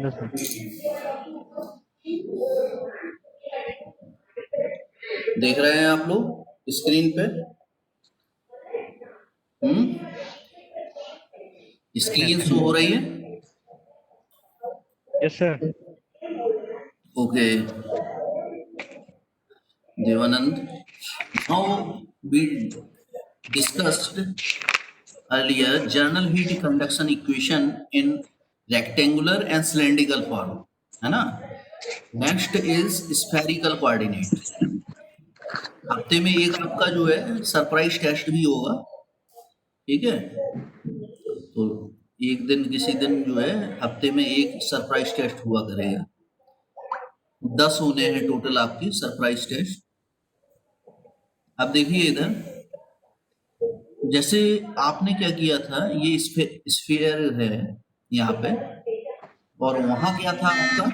Yes sir. देख रहे हैं आप लोग स्क्रीन पे? स्क्रीन शो हो रही है? Yes sir. Okay Devanand, now we discussed earlier journal heat conduction equation in rectangular and cylindrical form, है ना? Next is spherical coordinate. हफ्ते में एक आपका जो है सरप्राइज टेस्ट भी होगा, ठीक है? तो एक दिन किसी दिन जो है हफ्ते में एक सरप्राइज टेस्ट हुआ करेगा। 10 होने हैं टोटल आपकी सरप्राइज टेस्ट। अब देखिए इधर, जैसे आपने क्या किया था, ये स्फीयर है यहाँ पे, और वहां क्या था आपका,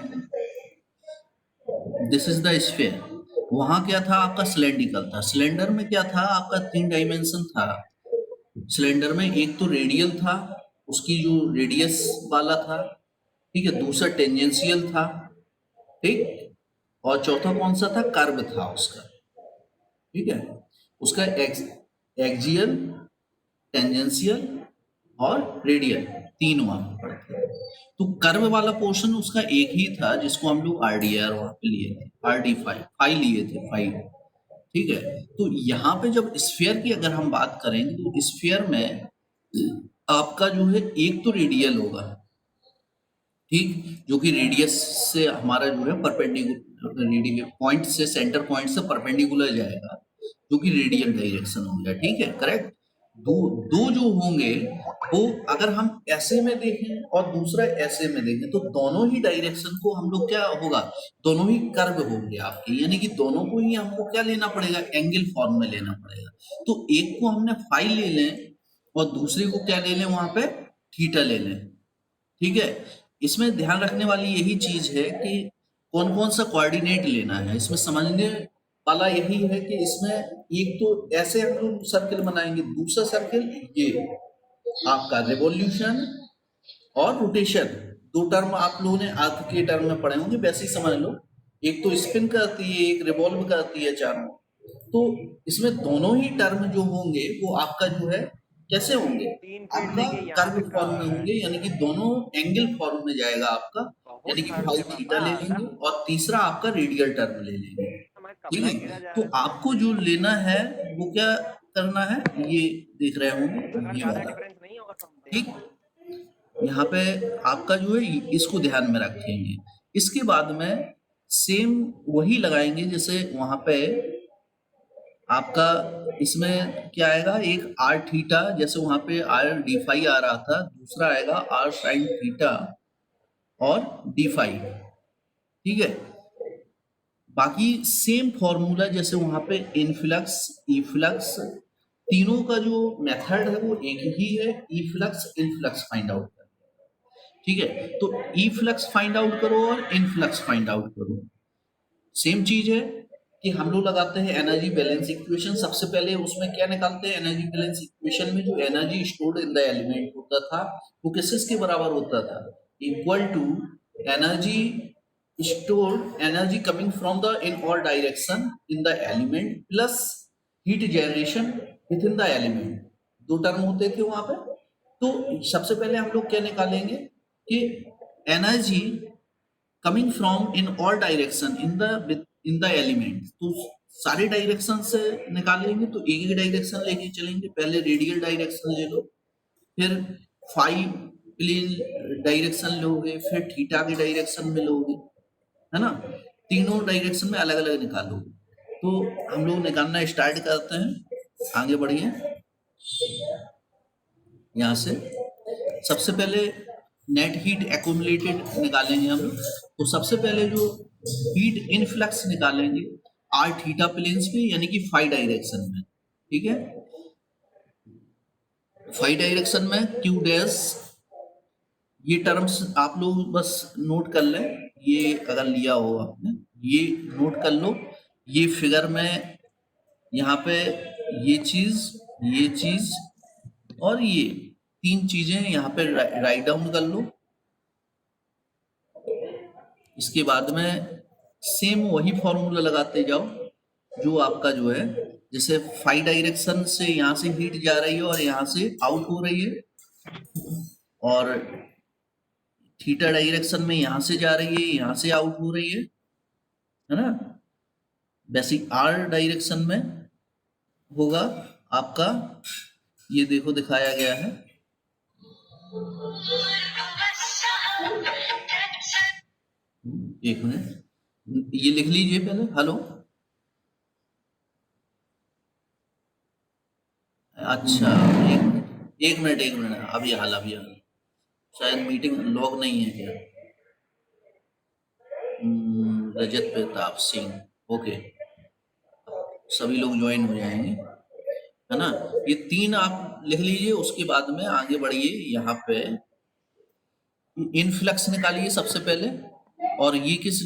दिस इज द स्फीयर। वहां क्या था आपका, सिलेंड्रिकल था। सिलेंडर में क्या था आपका, 3 डायमेंशन था सिलेंडर में। एक तो रेडियल था, उसकी जो रेडियस वाला था, ठीक है। दूसरा टेंजेंशियल था, ठीक। और चौथा कौन सा था, कर्व था उसका, ठीक है। उसका एक्सियल, टेंजेंशियल और रेडियल, 3 वहां पर पड़ते हैं। तो कर्व वाला पोर्शन उसका एक ही था, जिसको हम लोग आरडीआर वहां पे लिए थे, आरडी फाइव लिए थे, 5, ठीक है। तो यहाँ पे जब स्फीयर की अगर हम बात करेंगे, तो स्फीयर में आपका जो है एक तो रेडियल होगा, ठीक, जो कि रेडियस से हमारा जो है परपेंडिकुलर पॉइंट से, सेंटर पॉइंट से परपेंडिकुलर जाएगा, जो कि रेडियल डायरेक्शन हो गया, ठीक है, करेक्ट। दो दो जो होंगे वो अगर हम ऐसे में देखें और दूसरा ऐसे में देखें, तो दोनों ही डायरेक्शन को हम लोग क्या होगा, दोनों ही कर्व होंगे आपके, यानी कि दोनों को ही हमको क्या लेना पड़ेगा, एंगल फॉर्म में लेना पड़ेगा। तो एक को हमने फाई ले लें और दूसरे को क्या ले लें, वहां पे थीटा ले लें, ठीक है। इसमें ध्यान रखने वाली यही चीज है कि कौन कौन सा कोऑर्डिनेट लेना है। इसमें समझने वाला यही है कि इसमें एक तो ऐसे हम लोग सर्किल बनाएंगे, दूसरा सर्किल ये आपका रिवॉल्यूशन और रोटेशन, 2 टर्म आप लोगों ने अर्थ के टर्म में पढ़े होंगे, वैसे ही समझ लो। एक तो स्पिन करती है, एक रिवॉल्व करती है चारों। तो इसमें दोनों ही टर्म जो होंगे वो आपका जो है कैसे होंगे, 3 फीट आपका लेके यहाँ पे कर्व खड़ा फॉर्म में है। होंगे, यानी कि दोनों एंगल फॉर्म में जाएगा आपका, यानी बहुत कि सारू फाई के थीटा पापा ले लेंगे और तीसरा आपका रेडियल टर्म ले लेंगे, हमारे ठीक कपड़ा है। गिरा जा तो रहा है। आपको जो लेना है वो क्या करना है, ये देख रहे अगर होंगे ये ज्यादा वाला, डिफरेंस नहीं होगा तो हम देख ठीक। यहाँ पे आपका जो है इसको ध्यान में रखेंगे। इसके बाद में सेम वही लगाएंगे जैसे वहां पे आपका, इसमें क्या आएगा, एक आर थीटा, जैसे वहां पे आर डी फाई आ रहा था, दूसरा आएगा आर साइन थीटा और डी फाई, ठीक है। बाकी सेम फॉर्मूला जैसे वहां पे इनफ्लक्स, इफ्लक्स, तीनों का जो मेथड है वो एक ही है, इफ्लक्स इनफ्लक्स फाइंड आउट, ठीक है। तो ई फ्लक्स फाइंड आउट करो और इनफ्लक्स फाइंड आउट करो, सेम चीज है कि हम लोग लगाते हैं एनर्जी बैलेंस इक्वेशन। सबसे पहले उसमें क्या निकालते हैं, एनर्जी बैलेंस इक्वेशन में जो energy stored in the element होता था वो किसके बराबर होता था, equal to energy stored, energy coming from the in all direction in the element plus heat generation within the element. 2 term होते थे वहां पे। तो सबसे पहले हम लोग क्या निकालेंगे कि energy coming from in all direction in the element, तो सारे डायरेक्शन से निकालेंगे तो एक ही डायरेक्शन लेके चलेंगे। पहले रेडियल डायरेक्शन ले लो, फिर फाइव प्लेन डायरेक्शन लोगे, फिर थीटा के डायरेक्शन में लोगे, है ना। तीनों डायरेक्शन में अलग अलग निकालोगे। तो हम लोग निकालना स्टार्ट करते हैं, आगे बढ़िए। यहाँ से सबसे पहले नेट हीट एक्यूमुलेटेड निकालेंगे हम लोग। तो सबसे पहले जो हीट इनफ्लक्स निकालेंगे आर थीटा प्लेन्स पे, यानी कि फाइव डायरेक्शन में, ठीक है। फाइव डायरेक्शन में क्यू डैश, ये टर्म्स आप लोग बस नोट कर लें, ये अगर लिया हो आपने ये नोट कर लो। ये फिगर में यहाँ पे ये चीज और ये 3 चीजें यहाँ पे राइट डाउन कर लो। इसके बाद में सेम वही फॉर्मूला लगाते जाओ जो आपका जो है, जैसे फाई डायरेक्शन से यहाँ से हीट जा रही है और यहाँ से आउट हो रही है, और थीटा डायरेक्शन में यहाँ से जा रही है, यहाँ से आउट हो रही है ना। बेसिक आर डायरेक्शन में होगा आपका, ये देखो दिखाया गया है। एक मिनट, ये लिख लीजिए पहले। हेलो, अच्छा, एक मिनट अभी हाल शायद मीटिंग लॉग नहीं है क्या? रजत प्रताप सिंह, ओके, सभी लोग ज्वाइन हो जाएंगे, है ना। ये 3 आप लिख लीजिए, उसके बाद में आगे बढ़िए। यहाँ पे इनफ्लक्स निकालिए सबसे पहले, और ये किस,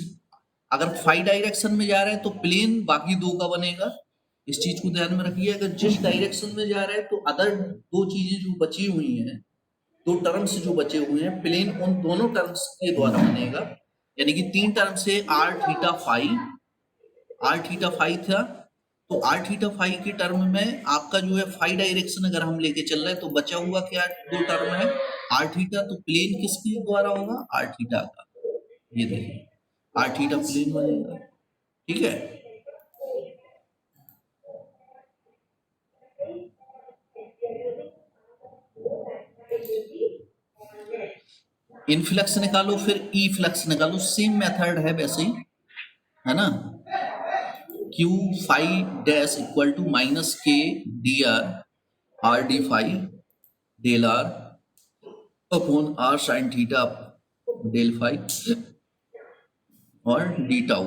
अगर फाई डायरेक्शन में जा रहे हैं तो प्लेन बाकी 2 का बनेगा, इस चीज को ध्यान में रखिए। अगर जिस डायरेक्शन में जा रहे हैं तो अदर 2 चीजें जो बची हुई हैं, 2 टर्म्स जो बचे हुए हैं, प्लेन उन दोनों टर्म्स के द्वारा बनेगा। यानी कि 3 टर्म से आर थीटा फाई था, तो आर थीटा फाई के टर्म में आपका जो है फाई डायरेक्शन अगर हम लेके चल रहे हैं तो बचा हुआ क्या 2 टर्म है, आर थीटा, तो प्लेन किसके द्वारा होगा, आर थीटा का। ये देखिए आर थीटा प्लेन बनेगा, ठीक है। इनफ्लक्स निकालो, फिर ई फ्लक्स निकालो, सेम मेथड है वैसे ही, है ना। Q phi dash equal to minus K D R D phi del R upon R sine theta del phi और डी टाउ।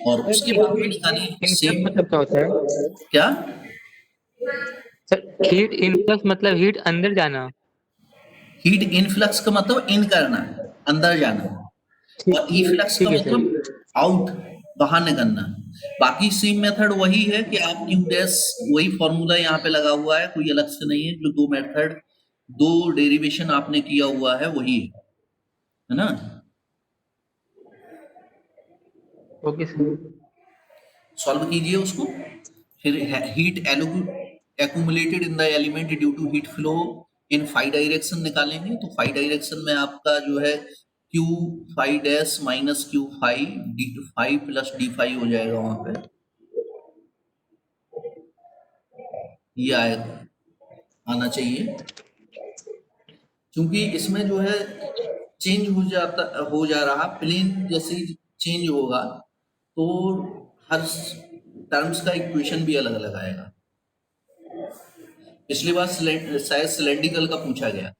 और उसके बाद में निकालिए सेम। मतलब क्या होता है क्या सर? हीट इनफ्लक्स मतलब हीट अंदर जाना। हीट इनफ्लक्स का मतलब इन करना, अंदर जाना, और ई फ्लक्स का ठीक है सर। मतलब आउट, बाहर निकलना। बाकी सेम मेथड वही है कि आप क्यू डैश, वही फॉर्मूला यहाँ पे लगा हुआ है, कोई अलग से नहीं है। जो 2 मेथड 2 डेरिवेशन आपने किया हुआ है वही है ना। Okay sir. सॉल्व कीजिए उसको। फिर heat accumulated in the element due to heat flow in phi direction निकालेंगे, तो फाई डायरेक्शन में आपका जो है q phi dash minus q phi d phi plus d phi हो जाएगा वहां पे, ये आना चाहिए। क्योंकि इसमें जो है चेंज हो जा रहा प्लेन, जैसे ही चेंज होगा तो हर टर्म्स का इक्वेशन भी अलग अलग आएगा। पिछली बार शायद सिलेंड्रिकल का पूछा गया।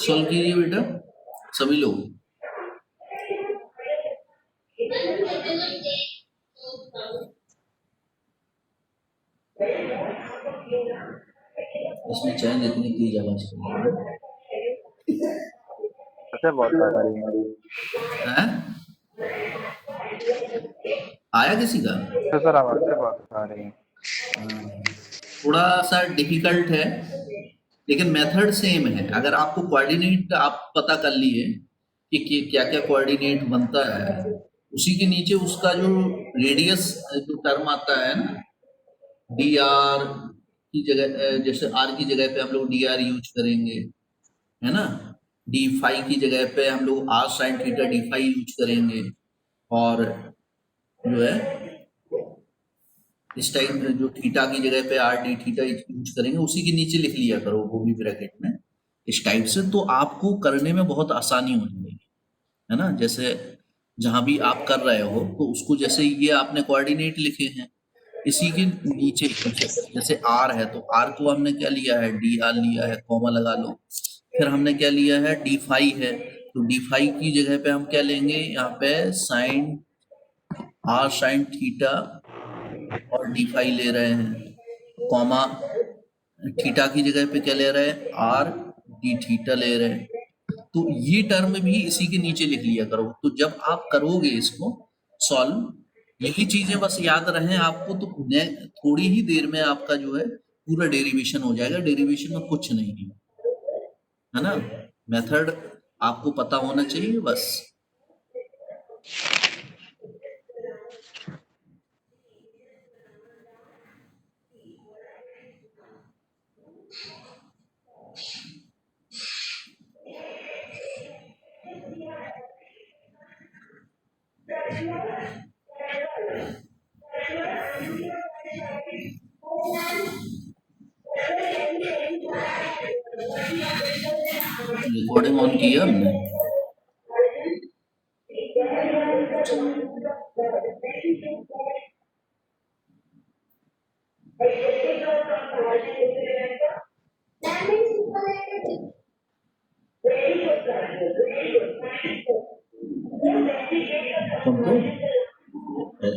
सॉल्व कीजिए बेटा सभी लोग। इसमें चैन इतनी की आवाज बहुत आ रही है। आया किसी का? सर आवाज़ें बहुत आ रही हैं। थोड़ा सा डिफिकल्ट है, लेकिन मेथड सेम है। अगर आपको कोऑर्डिनेट आप पता कर लिए कि क्या क्या कोऑर्डिनेट बनता है, उसी के नीचे उसका जो रेडियस जो टर्म आता है ना, डी आर की जगह, जैसे आर की जगह पे हम लोग डी आर यूज करेंगे, है ना। डी फाई की जगह पे हम लोग r sine theta d phi use करेंगे, और जो है इस टाइप में जो थीटा की जगह पे आर डी थीटा यूज करेंगे, उसी के नीचे लिख लिया करो वो भी ब्रैकेट में इस टाइप से, तो आपको करने में बहुत आसानी हो जाएगी, है ना। जैसे जहां भी आप कर रहे हो तो उसको, जैसे ये आपने कोऑर्डिनेट लिखे हैं, इसी के नीचे जैसे आर है तो आर को हमने क्या लिया है, डी आर लिया है, कॉमा लगा लो। फिर हमने क्या लिया है, डी फाई है, तो डी फाई की जगह पे हम क्या लेंगे, यहाँ पे साइन आर साइन थीटा और डी फाई ले रहे हैं, कॉमा थीटा की जगह पे क्या ले रहे हैं, आर डी थीटा ले रहे हैं। तो ये टर्म भी इसी के नीचे लिख लिया करो, तो जब आप करोगे इसको सॉल्व, यही चीजें बस याद रहें आपको, तो थोड़ी ही देर में आपका जो है पूरा डेरिवेशन हो जाएगा। डेरिवेशन में कुछ नहीं है ना, मेथड आपको पता होना चाहिए बस। रिकॉर्डिंग ऑन की है हमने। समझो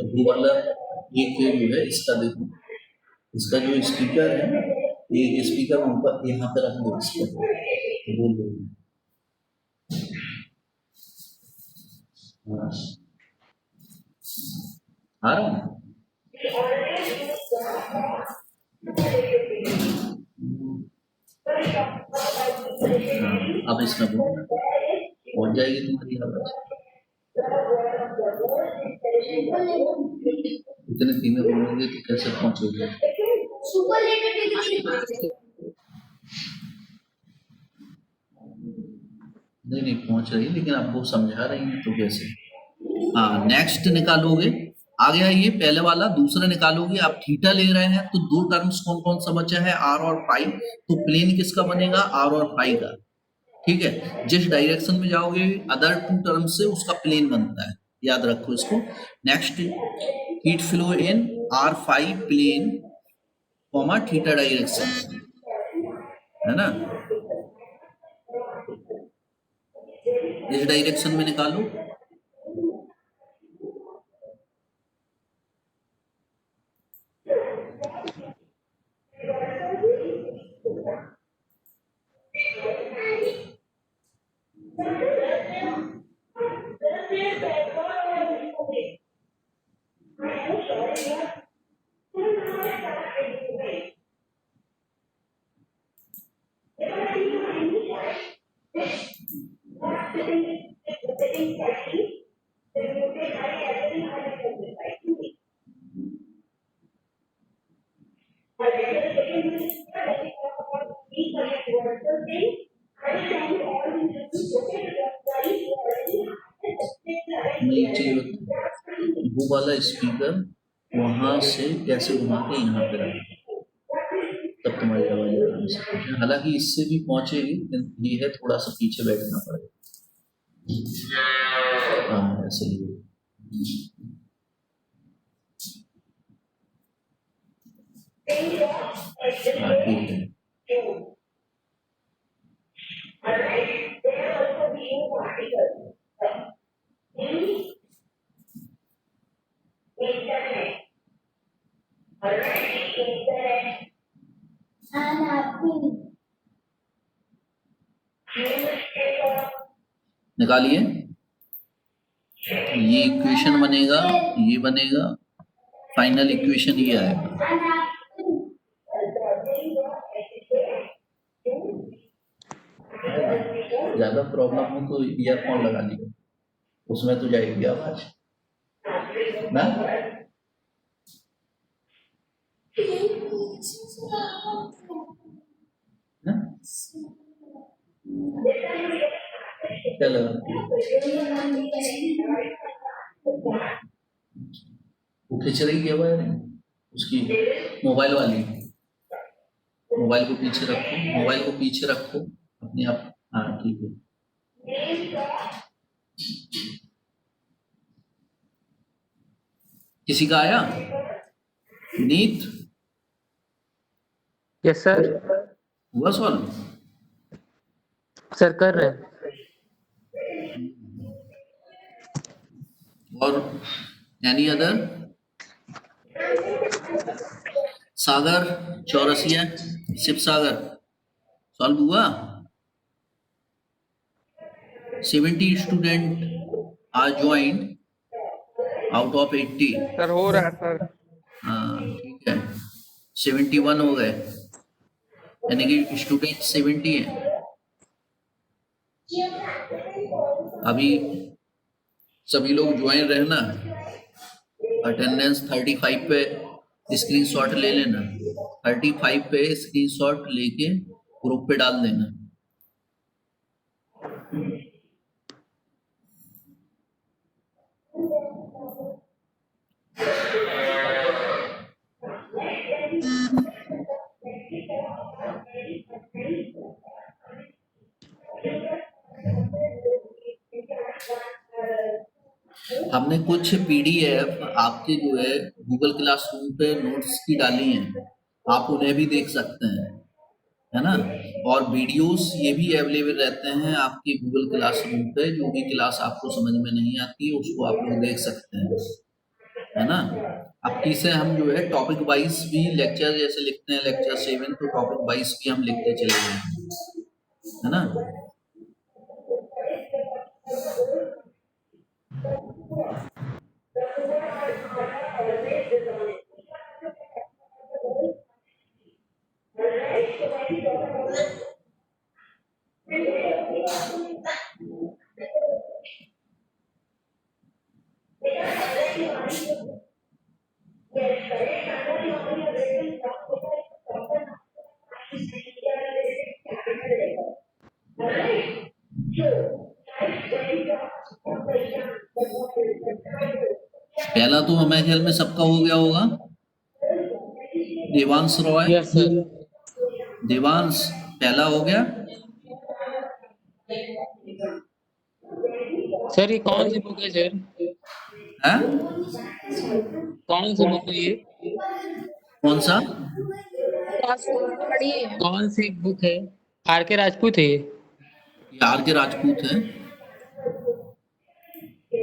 वो वाला एक जो है इसका देखो, इसका जो स्पीकर है ना, ये स्पीकर ऊपर यहाँ पे रख दो, इसको बोल दो। आ रहा है? अब इसमें बोल पहुंच जाएगी तुम्हारी आवाज। इतने धीमे बोलोगे तो कैसे पहुंचोगे? नहीं पहुंच रही, लेकिन आपको समझा रही है तो कैसे। हाँ, नेक्स्ट निकालोगे, आ गया ये पहले वाला। दूसरा निकालोगे, आप थीटा ले रहे हैं तो दो टर्म्स कौन कौन सा बचा है, आर और पाई। तो प्लेन किसका बनेगा, आर और पाई का, ठीक है। जिस डायरेक्शन में जाओगे अदर टू टर्म से उसका प्लेन बनता है, याद रखो इसको। Next, heat flow in r five plane comma theta direction, है ना। इस डायरेक्शन में निकालो, नहीं चाहिए वो वाला स्पीकर वहां से कैसे घुमा के यहाँ पे रखना, तब तुम्हारी आवाज आराम से पहुंचे। हालांकि इससे भी पहुंचेगी, लेकिन ये है थोड़ा सा पीछे बैठना पड़ेगा। हाँ ऐसे ही, हाँ ठीक है। निकालिए, ये इक्वेशन बनेगा, ये बनेगा, फाइनल इक्वेशन ये आएगा। ज्यादा प्रॉब्लम हो तो ईयरफोन लगा लीजिए, उसमें तो जाएगी आवाज ना। क्या लगा? वो खींच रही है वायर उसकी, मोबाइल वाली। मोबाइल को पीछे रखो, मोबाइल को पीछे रखो अपने आप। हाँ ठीक है। किसी का आया? Neet yes sir. हुआ सॉल्व? सर कर रहे हैं। और any other? Sagar Chaurasia, Shiv Sagar solve हुआ? 70 student are joined out of 80। Sir हो रहा है सर। हाँ ठीक है, 71 हो गए, यानी कि स्टूडेंट 70 है। अभी सभी लोग ज्वाइन रहना, अटेंडेंस 35 पे स्क्रीनशॉट ले लेना, 35 पे स्क्रीनशॉट लेके ग्रुप पे डाल देना। हमने कुछ पीडीएफ आपके जो है गूगल क्लासरूम पे नोट्स की डाली हैं, आप उन्हें भी देख सकते हैं, है ना। और वीडियोस ये भी अवेलेबल रहते हैं आपके गूगल क्लासरूम पे, जो भी क्लास आपको समझ में नहीं आती है उसको आप लोग देख सकते हैं, है ना। अब किसे हम जो है टॉपिक वाइज भी लेक्चर जैसे लिखते हैं, लेक्चर 7 तो टॉपिक वाइज भी हम लिखते चले गए, है ना। पहला तो हमारे ख्याल में सबका हो गया होगा। Devansh Roy, yes sir. देवांश पहला हो गया। सर ये कौन सी बुक है सर? है? कौन सी बुक है ये? कौन सा? कौन सी बुक है? आर के राजपूत है ये? आर के राजपूत है।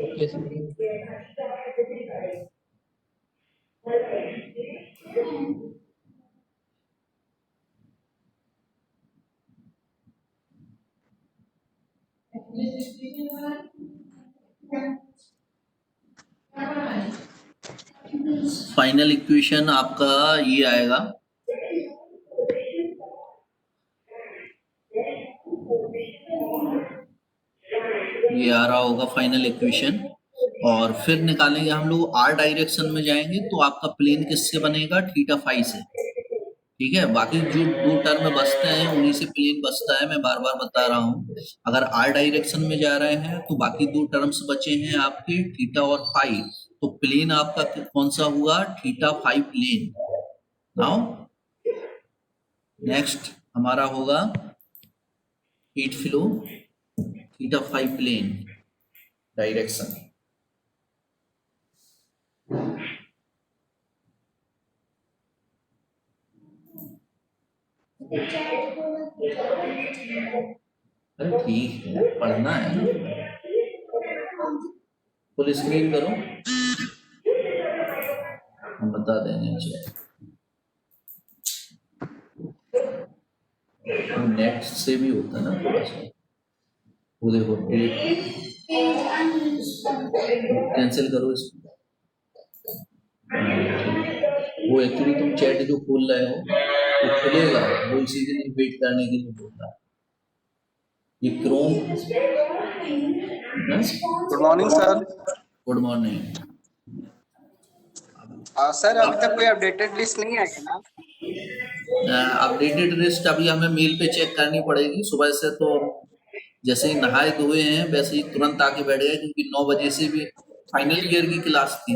Okay sir. फाइनल इक्वेशन आपका ये आएगा, ये आ रहा होगा फाइनल इक्वेशन। और फिर निकालेंगे हम लोग आर डायरेक्शन में जाएंगे तो आपका प्लेन किससे बनेगा? थीटा फाई से, ठीक है। बाकी जो दो टर्म बचते हैं उन्हीं से प्लेन बचता है, मैं बार बार बता रहा हूँ। अगर आर डायरेक्शन में जा रहे हैं तो बाकी दो टर्म्स बचे हैं आपके थीटा और फाई, तो प्लेन आपका कौन सा हुआ? Theta phi plane. Now next हमारा होगा heat flow theta phi plane direction. अरे ठीक है, पढ़ना है ना। फुल स्क्रीन करो, हम बता देंगे। नेट से भी होता है ना थोड़ा सा, वो देखो कैंसिल करो इसको। वो एक्चुअली तुम चैट जो खोल रहे हो वो खुलेगा, वो इसी के लिए वेट करने के लिए बोल रहा है। ये Chrome. Good morning sir. Good morning. Sir अभी तक कोई अपडेटेड लिस्ट नहीं आई है ना? अपडेटेड लिस्ट अभी हमें मेल पे चेक करनी पड़ेगी सुबह से, तो जैसे ही नहाए धोए हैं वैसे ही तुरंत आके बैठ गए, क्योंकि 9 बजे से भी फाइनल ईयर की क्लास थी।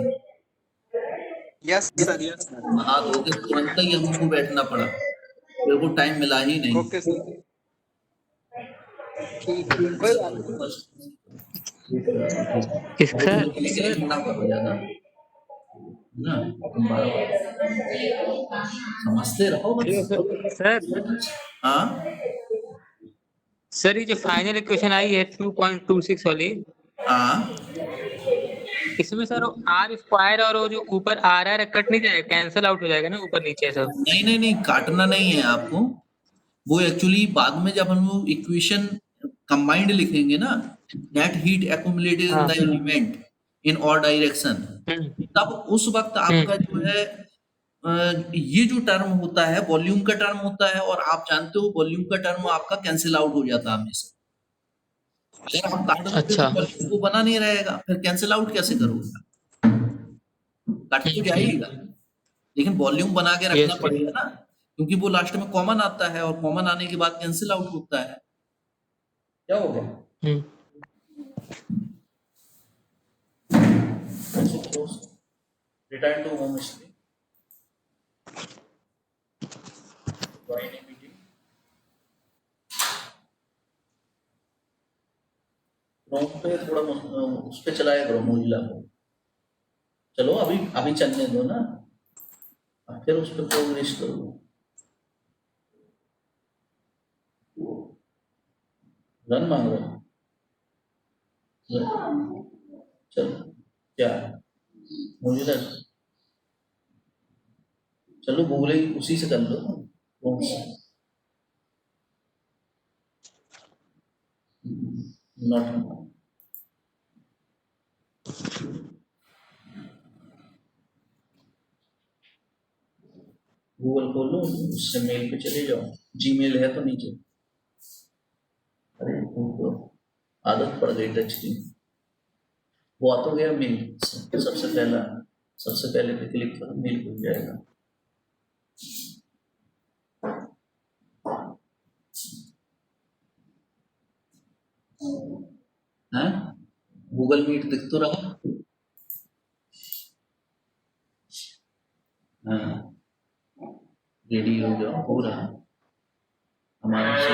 Yes sir, yes sir. नहा धो के तुरंत ही हमको बैठना पड़ा, मेरे को टाइम मिला ही नहीं। ओके सर, ठीक है, कोई बात नहीं। सर ठंडा हो जाना ना, तुम समझते रहो बस। सर हाँ सर, ये जो फाइनल इक्वेशन आई है 2.26 वाली, हाँ, इसमें सर आर स्क्वायर और वो जो ऊपर आर आर कट नहीं जाएगा, कैंसिल आउट हो जाएगा ना ऊपर नीचे सब? नहीं नहीं नहीं, काटना नहीं है आपको। वो एक्चुअली बाद में जब हम लोग इक्वेशन कंबाइंड लिखेंगे ना, नेट हीट एक्यूमुलेटेड इन हाँ। The element in all direction, तब उस वक्त आपका जो है ये जो टर्म होता है वॉल्यूम का टर्म होता है, और आप जानते हो वॉल्यूम का टर्म आपका कैंसिल आउट हो जाता है हमेशा। अगर आप काट दोगे अच्छा। तो वॉल्यूम को बना नहीं रहेगा, फिर कैंसिल आउट कैसे करोगे? कट तो जाएगा, लेकिन वॉल्यूम बना के रखना यस। पड़ेगा ना, क्योंकि वो लास्ट में कॉमन आता है, और कॉमन आने के बाद कैंसिल आउट होता है। क्या हो गया? रिटर्न टू होम इसलिए मीटिंग क्रोम पे थोड़ा उस पे चलाया करो मोजिला को। चलो अभी अभी चलने दो ना, अब फिर उस पर प्रोग्रेस करो। रन मांग रहा हूँ, चलो क्या मोजिला, चलो गूगल उसी से कर लो, क्रोम से। नॉट गूगल खोलो, उससे मेल पे चले जाओ, जीमेल है तो नीचे। अरे तो आदत पड़ गई टच की। वो आ तो गया मेल, सबसे पहले पे क्लिक करो, मेल खुल जाएगा। हैं? गूगल मीट दिख तो रहा। हाँ, रेडी हो जाओ, हो रहा हमारा से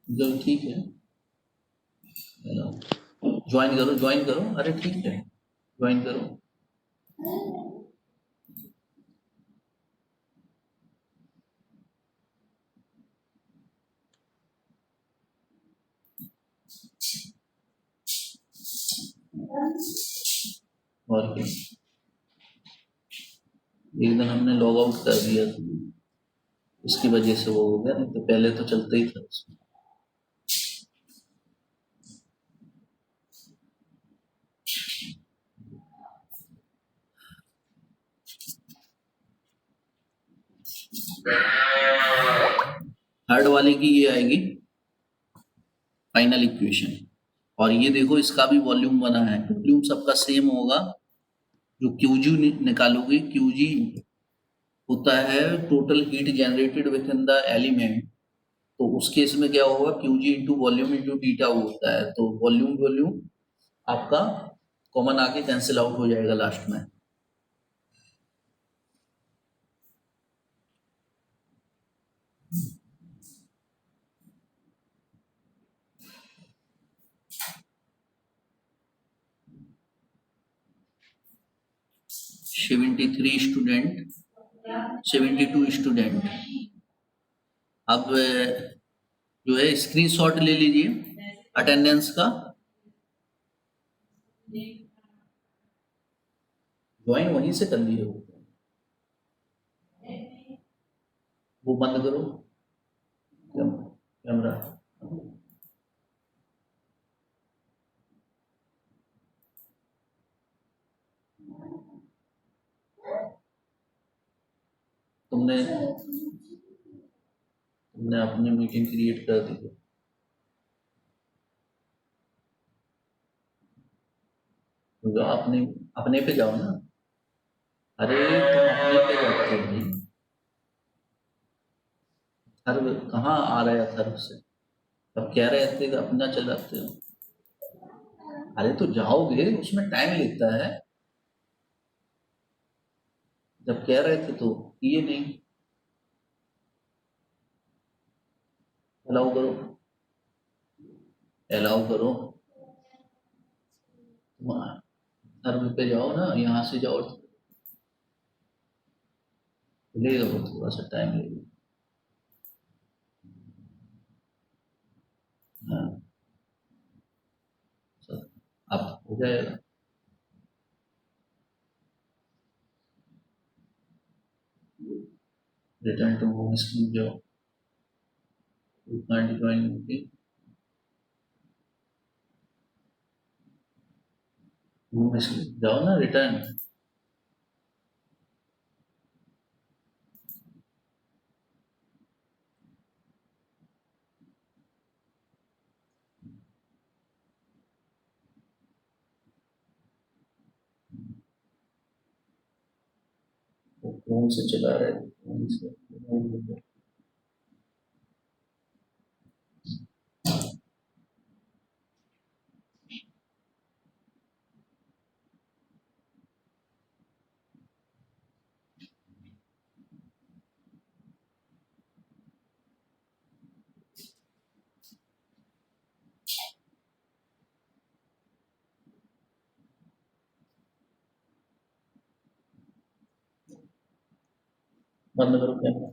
जो ठीक है। ज्वाइन करो, ज्वाइन करो, अरे ठीक है, ज्वाइन करो। और क्या, एक दिन हमने लॉग आउट कर दिया था, उसकी वजह से वो हो गया, नहीं तो पहले तो चलता ही था उसमें। थर्ड वाले की ये आएगी फाइनल इक्वेशन, और ये देखो इसका भी वॉल्यूम बना है, वॉल्यूम सबका सेम होगा। जो क्यूजी निकालोगे, क्यूजी होता है total heat generated with in the element, तो उस केस में क्या होगा, क्यूजी इंटू वॉल्यूम इंटू बीटा होता है, तो वॉल्यूम वॉल्यूम आपका कॉमन आके कैंसिल आउट हो जाएगा लास्ट में। Seventy 72 student. अब जो है स्क्रीनशॉट ले लीजिए अटेंडेंस का, ज्वाइन वहीं से कर लिए हो। वो बंद करो कैमरा। तुमने अपनी मीटिंग क्रिएट कर दी है। तो जाओ अपने पे जाओ ना, अरे तुम अपने पे जाते हो भाई, थर्व कहाँ आ रहा है थर्व से? अब कह रहे थे कि अपना चलाते हो। अरे तो जाओगे, उसमें टाइम लगता है। जब कह रहे थे तो ये नहीं। अलाउ करो, अलाउ करो। तुम सर्वर पे जाओ ना, यहाँ से जाओ, लेगा वो, थोड़ा सा टाइम लगेगा। हाँ, अब हो जाएगा। रिटर्न टू होम स्क्रीन जाओ, उतना डिजाइन होगी। होम स्क्रीन जाओ ना, रिटर्न। वो कौन से चला रहे थे, कौन से? बंद करो camera.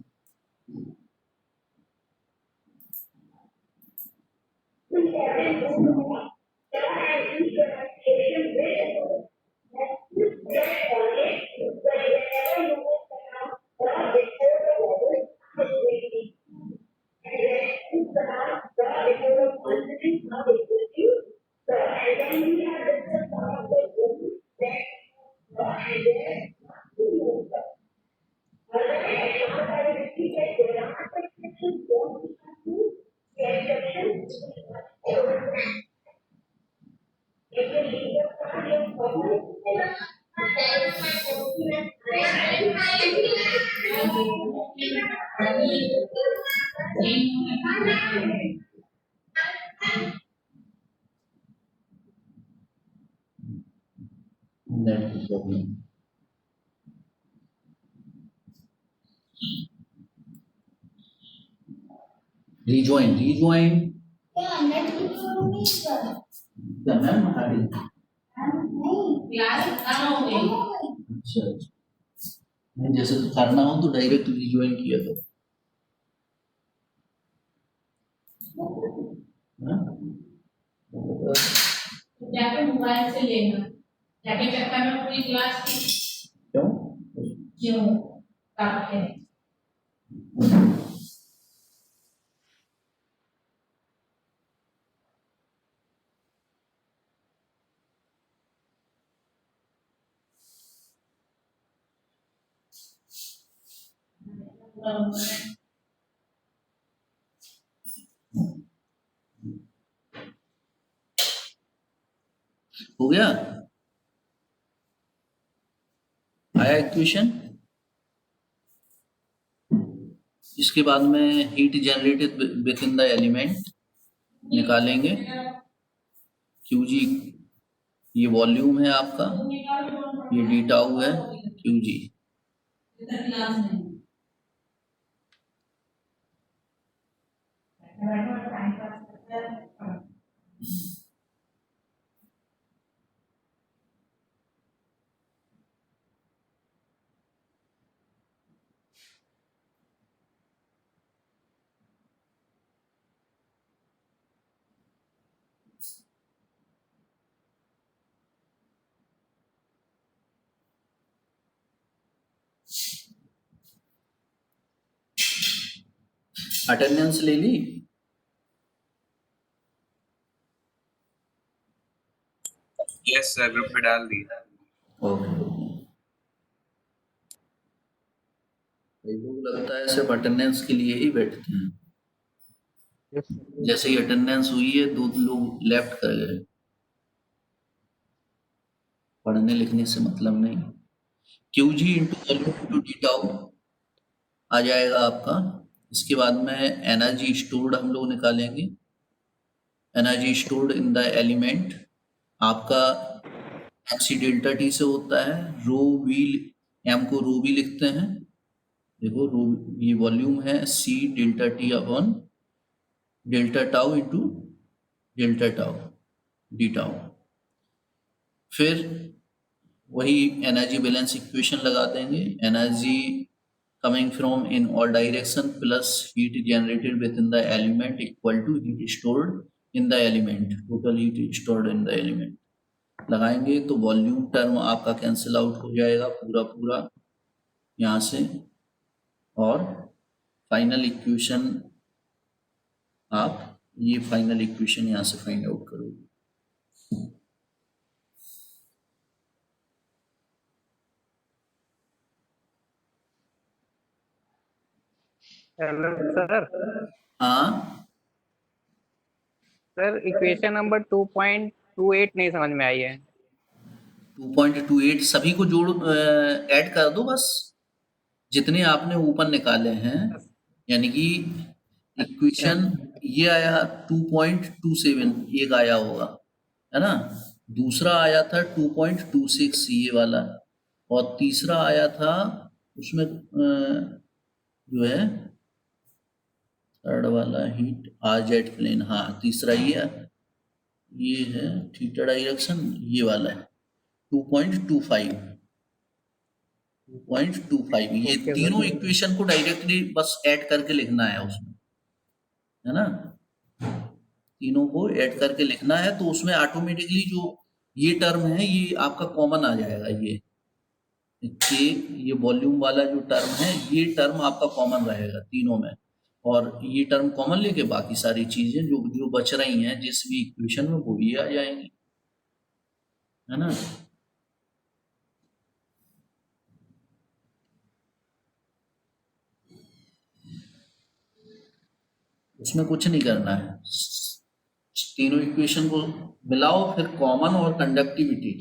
Net problem. Rejoin, rejoin. क्या मैम हमारी? अच्छा अच्छा, नहीं जैसे तो करना हो तो डायरेक्ट रिज्वाइन किया तो। जाके मोबाइल से लेना, जाके चक्कर में पूरी क्लास की क्यों क्यों काटते हैं। हो गया? आया इक्वेशन? इसके बाद में heat generated with in the element निकालेंगे। क्यूजी ये वॉल्यूम है आपका, ये डी टाउ है क्यूजी। अटेंडेंस ले ली? यस सर, ग्रुप में डाल दिया। ओके। कई लोग लगता है सिर्फ अटेंडेंस के लिए ही बैठते हैं। जैसे ही अटेंडेंस हुई है, 2 लोग लेफ्ट कर गए। पढ़ने लिखने से मतलब नहीं। QG into volume into D tau आ जाएगा आपका। इसके बाद में एनर्जी स्टोर्ड हम लोग निकालेंगे। Energy stored in the element आपका MC डेल्टा टी से होता है, रो वी, एम को रो वी लिखते हैं, देखो रो ये वॉल्यूम है, C delta T upon delta tau into delta tau D tau. फिर वही एनर्जी बैलेंस इक्वेशन लगा देंगे, energy coming from in all direction plus heat generated within the element equal to heat stored in the element, total heat stored in the element लगाएंगे तो volume term आपका cancel out हो जाएगा पूरा पूरा यहाँ से, और फाइनल इक्वेशन आप ये फाइनल इक्वेशन यहाँ से फाइंड आउट करोगे। Hello sir. हाँ सर इक्वेशन नंबर 2.28 नहीं समझ में आई है। 2.28 सभी को जोड़ ऐड कर दो बस, जितने आपने ऊपर निकाले हैं, यानी कि इक्वेशन ये आया 2.27 एक आया होगा है ना, दूसरा आया था 2.26 ये वाला, और तीसरा आया था उसमें जो है थर्ड वाला हीट आर जेट प्लेन, हाँ तीसरा ये है थीटा डायरेक्शन, ये वाला है 2.25 ये तीनों इक्वेशन को डायरेक्टली बस ऐड करके लिखना है उसमें, है ना, तीनों को ऐड करके लिखना है, तो उसमें ऑटोमेटिकली जो ये टर्म है ये आपका कॉमन आ जाएगा, ये वॉल्यूम वाला जो टर्म है ये टर्म आपका कॉमन रहेगा तीनों में, और ये टर्म कॉमन लेके बाकी सारी चीजें जो जो बच रही हैं जिस भी इक्वेशन में वो भी आ जाएंगी, है ना। उसमें कुछ नहीं करना है, तीनों इक्वेशन को मिलाओ, फिर कॉमन और कंडक्टिविटी,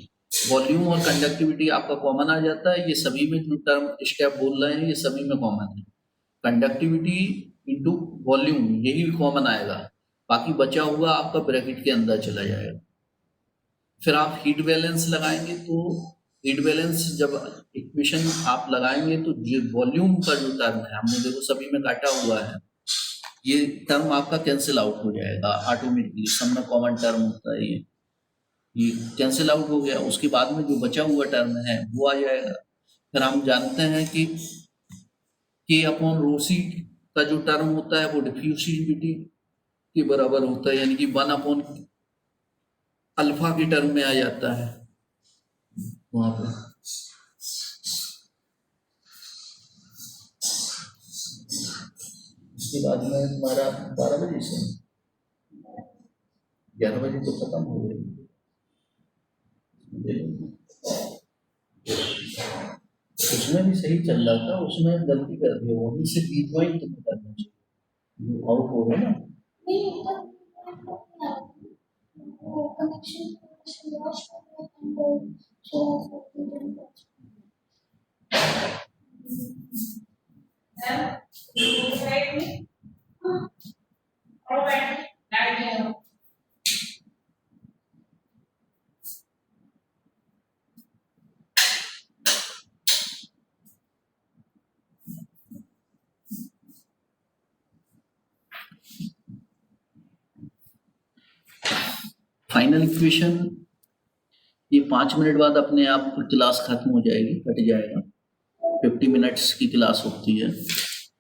वॉल्यूम और कंडक्टिविटी आपका कॉमन आ जाता है, ये सभी में जो टर्म स्टेप बोल रहे हैं ये सभी में कॉमन है, कंडक्टिविटी इंटू वॉल्यूम यही कॉमन आएगा, बाकी बचा हुआ आपका ब्रैकेट के अंदर चला जाएगा। फिर आप हीट बैलेंस लगाएंगे, तो हीट बैलेंस जब इक्वेशन आप लगाएंगे तो ये वॉल्यूम का जो टर्म है हमने देखो सभी में काटा हुआ है, ये टर्म आपका कैंसिल आउट हो जाएगा ऑटोमेटिकली, सब में कॉमन टर्म होता है, ये कैंसिल आउट हो गया, उसके बाद में जो बचा हुआ टर्म है वो आ जाएगा। फिर हम जानते हैं कि K अपॉन रोसी का जो टर्म होता है वो डिफ्यूसिविटी के बराबर होता है, यानी कि 1 अपॉन अल्फा के टर्म में आ जाता है वहां पर। इसके बाद में हमारा 12 बजे से 11 बजे तो खत्म हो गई, उसमें भी सही चल रहा था, उसमें गलती कर दी, वहीं से बी पॉइंट तो करना चाहिए, आउट हो गया ना। फाइनल इक्वेशन ये 5 मिनट बाद अपने आप क्लास खत्म हो जाएगी, कट जाएगा, 50 मिनट्स की क्लास होती है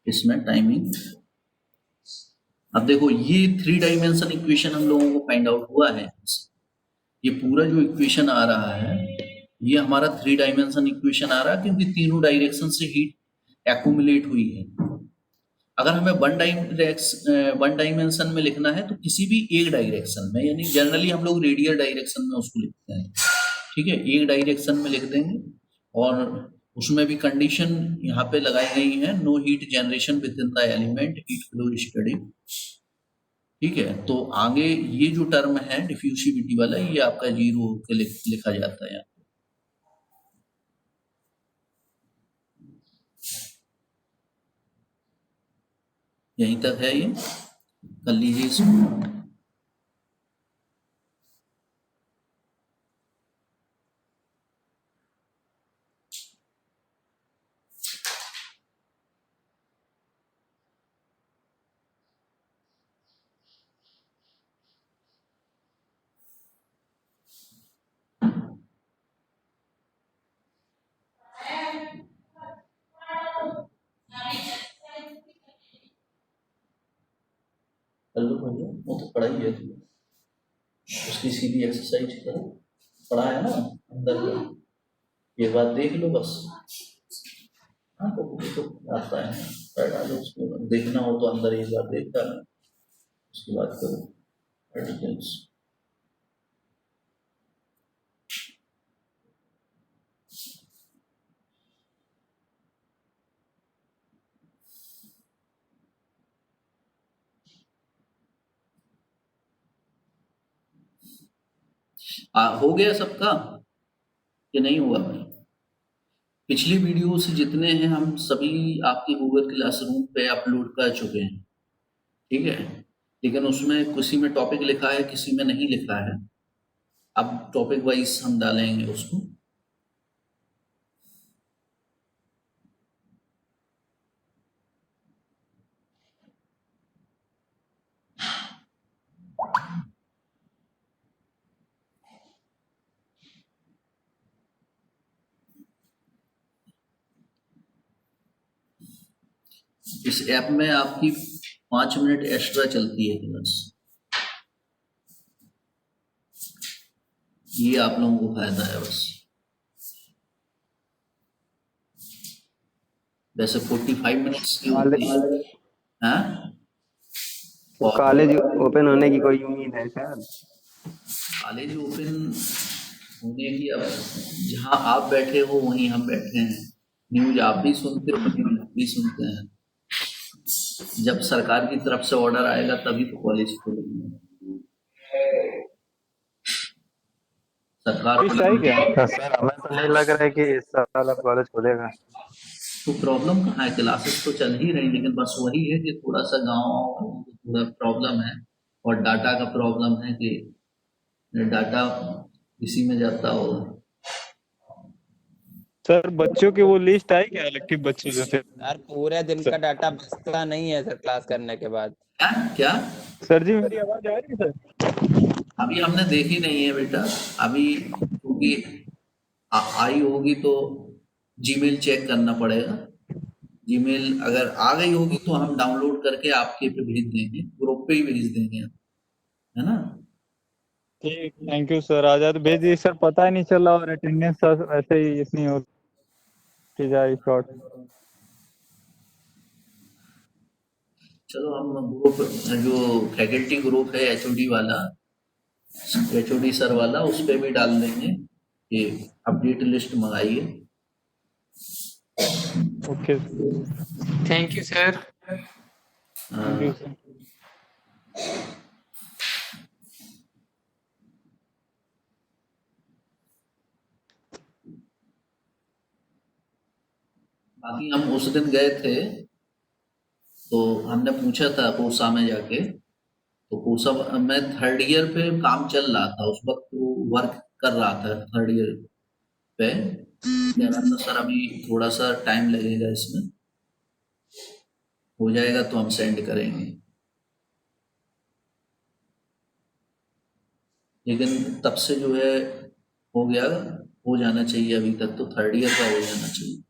इसमें टाइमिंग। अब देखो ये 3 डायमेंशन इक्वेशन हम लोगों को फाइंड आउट हुआ है, ये पूरा जो इक्वेशन आ रहा है ये हमारा 3 डायमेंशन इक्वेशन आ रहा है, क्योंकि तीनों डायरेक्शन से हीट एक्यूमुलेट हुई है। अगर हमें वन डायमेंशन में लिखना है तो किसी भी एक डायरेक्शन में, यानी जनरली हम लोग रेडियल डायरेक्शन में उसको लिखते हैं, ठीक है, एक डायरेक्शन में लिख देंगे, और उसमें भी कंडीशन यहाँ पे लगाई गई है, no heat generation within the element, heat flow study, ठीक है। तो आगे ये जो टर्म है डिफ्यूसिविटी वाला, ये आपका 0 होकर लिखा जाता है। यहीं तक है, ये कर लीजिए इसको। कर लो भैया, वो तो पढ़ा ही है तू, उसकी सीधी एक्सरसाइज करो, पढ़ा है ना अंदर का, ये बात देख लो बस। हाँ तो मुझे तो आता है, पढ़ डालो उसको, देखना हो तो अंदर एक बार देख डालो, उसके बाद करो आर्टिकल्स। हो गया सबका कि नहीं हुआ भाई? पिछली वीडियोस जितने हैं हम सभी आपके गूगल क्लासरूम पे अपलोड कर चुके हैं, ठीक है, लेकिन उसमें किसी में टॉपिक लिखा है, किसी में नहीं लिखा है। अब टॉपिक वाइज हम डालेंगे उसको। इस ऐप में आपकी 5 मिनट एक्स्ट्रा चलती है क्लास, ये आप लोगों को फायदा है बस। वैसे 45 मिनट्स की होती है। हाँ? और कॉलेज ओपन होने की कोई उम्मीद है सर? कॉलेज ओपन होने की, अब जहाँ आप बैठे हो वहीं हम बैठे हैं, न्यूज आप भी सुनते हो, न्यूज हम भी सुनते हैं। जब सरकार की तरफ से ऑर्डर आएगा तभी तो कॉलेज खोलेंगे। सरकार लिस्ट आई क्या? सर हमें तो नहीं लग रहा है कि इस साल अब कॉलेज खुलेगा। तो प्रॉब्लम कहाँ है, क्लासेस तो चल ही रही, लेकिन बस वही है कि थोड़ा सा गाँव वालों को थोड़ा प्रॉब्लम है, और डाटा का प्रॉब्लम है कि डाटा इसी में जाता होगा। सर बच्चों की वो लिस्ट आई क्या, इलेक्टिव बच्चे जो थे? यार पूरे दिन का डाटा बचता नहीं है सर क्लास करने के बाद। क्या क्या? सर जी मेरी आवाज आ रही है सर? अभी हमने देखी नहीं है बेटा, अभी क्योंकि आई होगी तो जीमेल चेक करना पड़ेगा। जीमेल अगर आ गई होगी तो हम डाउनलोड करके आपके पे भेज देंगे, ग्रुप पे ही भेज देंगे, है ना? ठीक, थैंक यू सर। आ जाए तो भेज दीजिए सर, पता ही नहीं चला, और अटेंडेंस सर ऐसे ही इतनी होती जा रही फ्रॉड। चलो हम ग्रुप, जो फैकल्टी ग्रुप है एचओडी वाला, एचओडी सर वाला, उस पर भी डाल देंगे कि अपडेट लिस्ट मंगाइए। Okay, thank you sir. Thank you sir. बाकी हम उस दिन गए थे तो हमने पूछा था कोसा में जाके, तो कोसा में 3rd ईयर पे काम चल रहा था उस वक्त, वो वर्क कर रहा था 3rd ईयर पे, कह रहा था सर अभी थोड़ा सा टाइम लगेगा इसमें, हो जाएगा तो हम सेंड करेंगे। लेकिन तब से जो है हो गया, हो जाना चाहिए, अभी तक तो 3rd ईयर का हो जाना चाहिए।